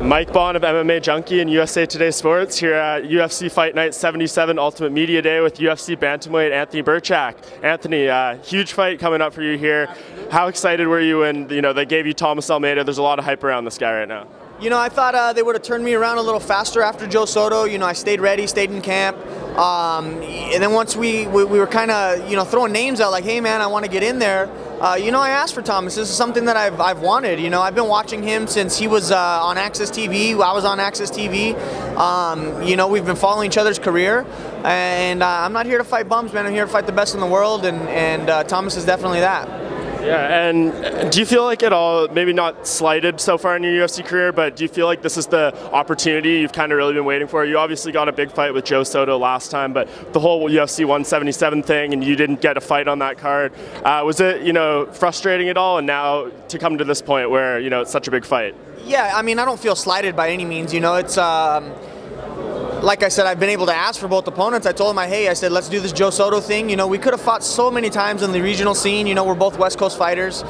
Mike Bond of MMA Junkie and USA Today Sports here at UFC Fight Night 77 Ultimate Media Day with UFC Bantamweight Anthony Birchak. Anthony, huge fight coming up for you here. How excited were you when they gave you Thomas Almeida? There's a lot of hype around this guy right now. I thought they would have turned me around a little faster after Joe Soto. I stayed ready, stayed in camp. And then once we were kind of throwing names out like, hey man, I want to get in there. I asked for Thomas. This is something that I've wanted. I've been watching him since he was on Access TV. I was on Access TV. We've been following each other's career, and I'm not here to fight bums, man. I'm here to fight the best in the world, and Thomas is definitely that. Yeah, and do you feel like at all, maybe not slighted so far in your UFC career, but do you feel like this is the opportunity you've kind of really been waiting for? You obviously got a big fight with Joe Soto last time, but the whole UFC 177 thing, and you didn't get a fight on that card. Was it, frustrating at all, and now to come to this point where, it's such a big fight? Yeah, I mean, I don't feel slighted by any means. It's... like I said, I've been able to ask for both opponents. I told him, hey, I said, let's do this Joe Soto thing. We could have fought so many times in the regional scene. We're both West Coast fighters.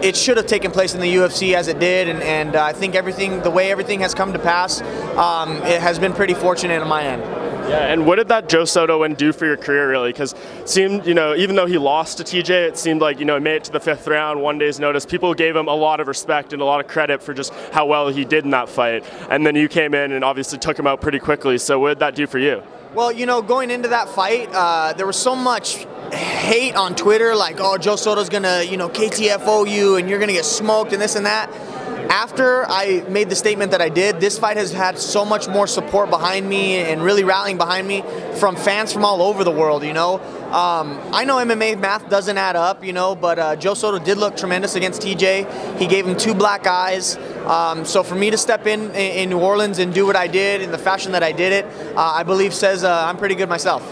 It should have taken place in the UFC as it did, and I think the way everything has come to pass, it has been pretty fortunate on my end. Yeah, and what did that Joe Soto win do for your career, really? Because it seemed, even though he lost to TJ, it seemed like, he made it to the 5th round, 1 day's notice. People gave him a lot of respect and a lot of credit for just how well he did in that fight. And then you came in and obviously took him out pretty quickly. So what did that do for you? Well, going into that fight, there was so much hate on Twitter, like, oh, Joe Soto's going to, KTFO you and you're going to get smoked and this and that. After I made the statement that I did, this fight has had so much more support behind me and really rallying behind me from fans from all over the world, I know MMA math doesn't add up, but Joe Soto did look tremendous against TJ. He gave him 2 black eyes. So for me to step in New Orleans and do what I did in the fashion that I did it, I believe says I'm pretty good myself.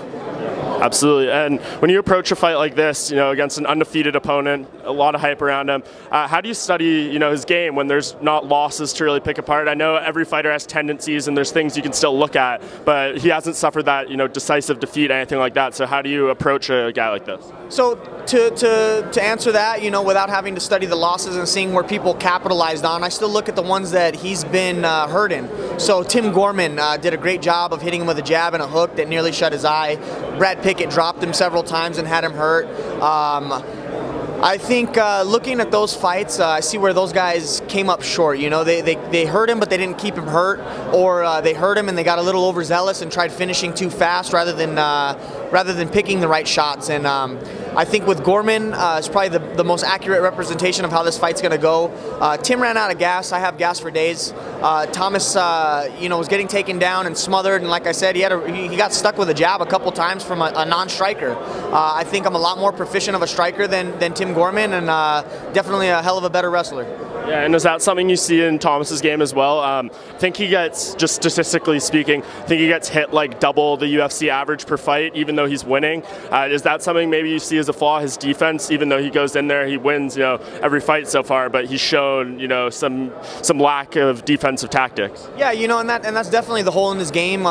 Absolutely, and when you approach a fight like this, against an undefeated opponent, a lot of hype around him, how do you study, his game when there's not losses to really pick apart? I know every fighter has tendencies and there's things you can still look at, but he hasn't suffered that, decisive defeat, anything like that. So how do you approach a guy like this? So to answer that, without having to study the losses and seeing where people capitalized on, I still look at the ones that he's been hurt in. So Tim Gorman did a great job of hitting him with a jab and a hook that nearly shut his eye. Brad Pickett dropped him several times and had him hurt. I think looking at those fights, I see where those guys came up short. They hurt him, but they didn't keep him hurt, or they hurt him and they got a little overzealous and tried finishing too fast rather than picking the right shots. And I think with Gorman, it's probably the most accurate representation of how this fight's going to go. Tim ran out of gas. I have gas for days. Thomas, was getting taken down and smothered, and like I said, he got stuck with a jab a couple times from a non-striker. I think I'm a lot more proficient of a striker than Tim Gorman, and definitely a hell of a better wrestler. Yeah, and is that something you see in Thomas's game as well? I think he gets, just statistically speaking, he gets hit like double the UFC average per fight, even though he's winning. Is that something maybe you see as a flaw? His defense, even though he goes in there, he wins, every fight so far, but he's shown, some lack of defensive tactics. Yeah, and that's definitely the hole in his game.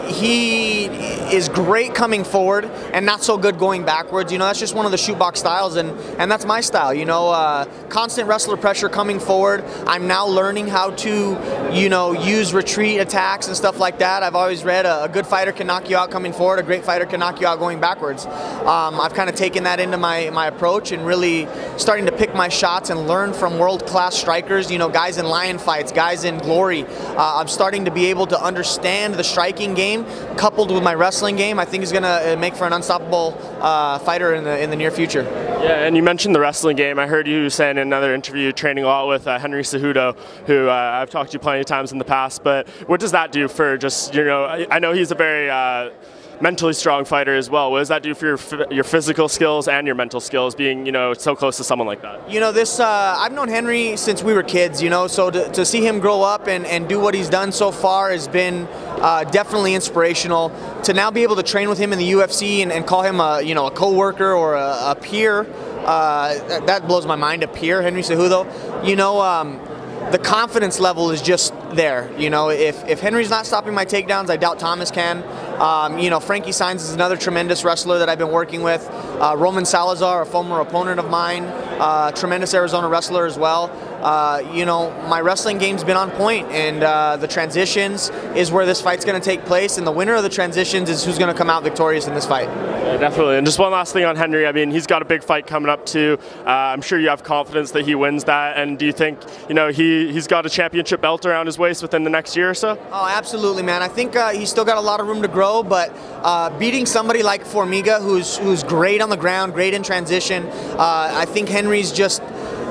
He is great coming forward and not so good going backwards. That's just one of the shootbox styles, and that's my style. Constant wrestler pressure coming forward. I'm now learning how to, use retreat attacks and stuff like that. I've always read a good fighter can knock you out coming forward, a great fighter can knock you out going backwards. I've kind of taken that into my approach and really starting to pick my shots and learn from world-class strikers, guys in lion fights, guys in glory. I'm starting to be able to understand the striking game coupled with my wrestling game. I think is going to make for an unstoppable fighter in the near future. Yeah, and you mentioned the wrestling game. I heard you say in another interview training a lot with Henry Cejudo, who I've talked to plenty of times in the past, but what does that do for just, I know he's a very mentally strong fighter as well. What does that do for your physical skills and your mental skills, being so close to someone like that? I've known Henry since we were kids. So to see him grow up and do what he's done so far has been definitely inspirational. To now be able to train with him in the UFC and call him a co-worker or a peer, that blows my mind. A peer, Henry Cejudo. The confidence level is just there. If Henry's not stopping my takedowns, I doubt Thomas can. You know, Frankie Saenz is another tremendous wrestler that I've been working with. Roman Salazar, a former opponent of mine, tremendous Arizona wrestler as well. You know, my wrestling game's been on point, and the transitions is where this fight's going to take place, and the winner of the transitions is who's going to come out victorious in this fight. Yeah, definitely. And just one last thing on Henry. I mean, he's got a big fight coming up too. I'm sure you have confidence that he wins that. And do you think, you know, he's got a championship belt around his waist within the next year or so? Oh, absolutely, man. I think he's still got a lot of room to grow, but beating somebody like Formiga, who's great on the ground, great in transition, I think Henry's just...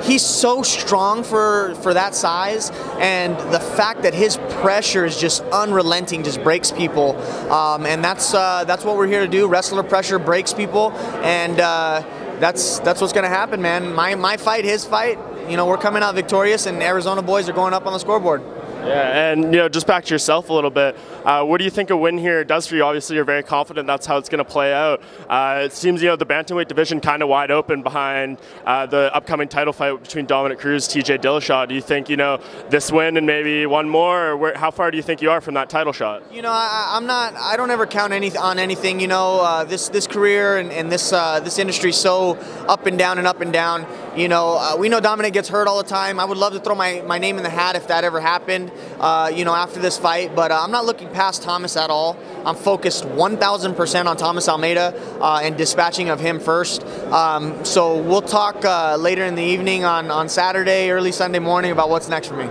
He's so strong for that size, and the fact that his pressure is just unrelenting just breaks people, and that's what we're here to do. Wrestler pressure breaks people, and that's what's going to happen, man. My fight, his fight, you know, we're coming out victorious, and Arizona boys are going up on the scoreboard. Yeah, and you know, just back to yourself a little bit. What do you think a win here does for you? Obviously, you're very confident that's how it's going to play out. It seems, you know, the bantamweight division kind of wide open behind the upcoming title fight between Dominic Cruz, TJ Dillashaw. Do you think, you know, this win and maybe one more, or how far do you think you are from that title shot? You know, I don't ever count on anything. You know, this career and this industry is so up and down and up and down. You know, we know Dominic gets hurt all the time. I would love to throw my name in the hat if that ever happened, you know, after this fight. But I'm not looking past Thomas at all. I'm focused 1,000% on Thomas Almeida and dispatching of him first. So we'll talk later in the evening on Saturday, early Sunday morning about what's next for me.